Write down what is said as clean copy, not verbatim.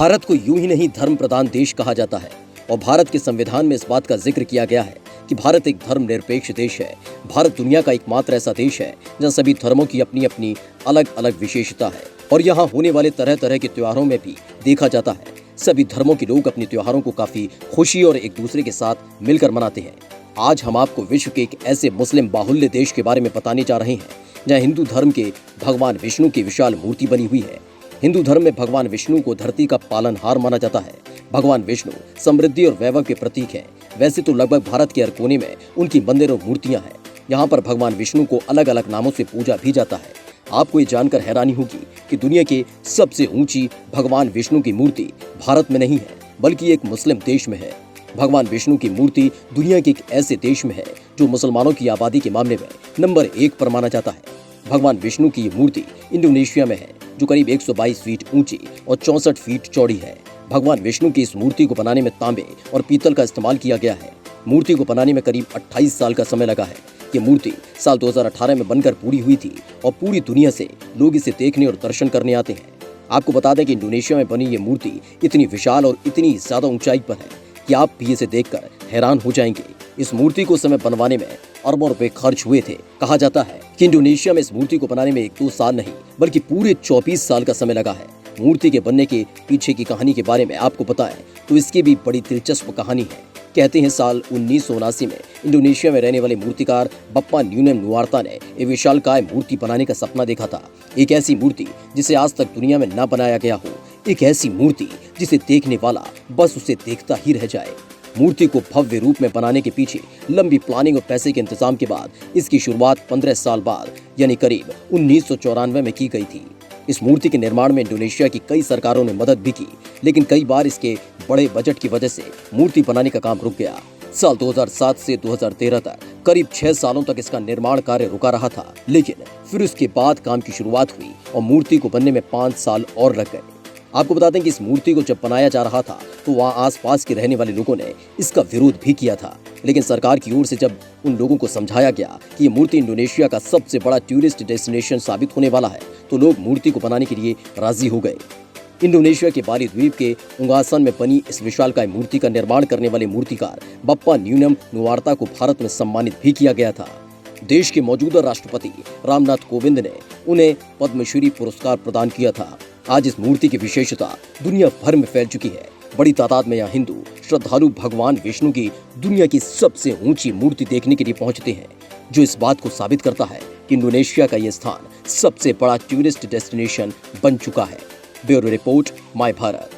भारत को यूं ही नहीं धर्म प्रधान देश कहा जाता है और भारत के संविधान में इस बात का जिक्र किया गया है कि भारत एक धर्मनिरपेक्ष देश है। भारत दुनिया का एकमात्र ऐसा देश है जहां सभी धर्मों की अपनी अपनी अलग अलग विशेषता है और यहाँ होने वाले तरह तरह के त्योहारों में भी देखा जाता है सभी धर्मों के लोग अपने त्योहारों को काफी खुशी और एक दूसरे के साथ मिलकर मनाते हैं। आज हम आपको विश्व के एक ऐसे मुस्लिम बाहुल्य देश के बारे में बताने जा रहे हैं जहाँ हिंदू धर्म के भगवान विष्णु की विशाल मूर्ति बनी हुई है। हिंदू धर्म में भगवान विष्णु को धरती का पालनहार माना जाता है। भगवान विष्णु समृद्धि और वैभव के प्रतीक हैं। वैसे तो लगभग भारत के हर कोने में उनकी मंदिर और मूर्तियां हैं। यहाँ पर भगवान विष्णु को अलग अलग नामों से पूजा भी जाता है। आपको ये जानकर हैरानी होगी कि दुनिया के सबसे ऊंची भगवान विष्णु की मूर्ति भारत में नहीं है बल्कि एक मुस्लिम देश में है। भगवान विष्णु की मूर्ति दुनिया के एक ऐसे देश में है जो मुसलमानों की आबादी के मामले में नंबर 1 पर माना जाता है। भगवान विष्णु की ये मूर्ति इंडोनेशिया में है जो करीब 122 फीट ऊंची और 64 फीट चौड़ी है। भगवान विष्णु की इस मूर्ति को बनाने में तांबे और पीतल का इस्तेमाल किया गया है। मूर्ति को बनाने में करीब 28 साल का समय लगा है। ये मूर्ति साल 2018 में बनकर पूरी हुई थी और पूरी दुनिया से लोग इसे देखने और दर्शन करने आते हैं। आपको बता दें कि इंडोनेशिया में बनी ये मूर्ति इतनी विशाल और इतनी ज्यादा ऊंचाई पर है कि आप भी इसे देखकर हैरान हो जाएंगे। इस मूर्ति को समय बनवाने में अरबों रुपए खर्च हुए थे। कहा जाता है कि इंडोनेशिया में इस मूर्ति को बनाने में 1-2 साल नहीं बल्कि पूरे 24 साल का समय लगा है। मूर्ति के बनने के पीछे की कहानी के बारे में आपको बताएं तो इसकी भी बड़ी दिलचस्प कहानी है। कहते हैं साल 1979 में इंडोनेशिया में रहने वाले मूर्तिकार बप्पा न्यूनेम नुआर्ता ने एक विशालकाय मूर्ति बनाने का सपना देखा था। एक ऐसी मूर्ति जिसे आज तक दुनिया में न बनाया गया हो, एक ऐसी मूर्ति जिसे देखने वाला बस उसे देखता ही रह जाए। मूर्ति को भव्य रूप में बनाने के पीछे लंबी प्लानिंग और पैसे के इंतजाम के बाद इसकी शुरुआत 15 साल बाद यानी करीब 1994 में की गई थी। इस मूर्ति के निर्माण में इंडोनेशिया की कई सरकारों ने मदद भी की, लेकिन कई बार इसके बड़े बजट की वजह से मूर्ति बनाने का काम रुक गया। साल 2007 से 2013 तक करीब 6 सालों तक इसका निर्माण कार्य रुका रहा था, लेकिन फिर उसके बाद काम की शुरुआत हुई और मूर्ति को बनने में 5 साल और लग गए। आपको बता दें कि इस मूर्ति को जब बनाया जा रहा था तो वहाँ आसपास के रहने वाले लोगों ने इसका विरोध भी किया था, लेकिन सरकार की ओर से जब उन लोगों को समझाया गया कि ये मूर्ति इंडोनेशिया का सबसे बड़ा टूरिस्ट डेस्टिनेशन साबित होने वाला है तो लोग मूर्ति को बनाने के लिए राजी हो गए। इंडोनेशिया के बाली द्वीप के उंगासन में बनी इस विशालकाय मूर्ति का निर्माण करने वाले मूर्तिकार बप्पा न्यूनेम नुआर्ता को भारत में सम्मानित भी किया गया था। देश के मौजूदा राष्ट्रपति रामनाथ कोविंद ने उन्हें पद्मश्री पुरस्कार प्रदान किया था। आज इस मूर्ति की विशेषता दुनिया भर में फैल चुकी है। बड़ी तादाद में यहाँ हिंदू श्रद्धालु भगवान विष्णु की दुनिया की सबसे ऊंची मूर्ति देखने के लिए पहुंचते हैं, जो इस बात को साबित करता है कि इंडोनेशिया का यह स्थान सबसे बड़ा टूरिस्ट डेस्टिनेशन बन चुका है। Bureau report, my Bharat.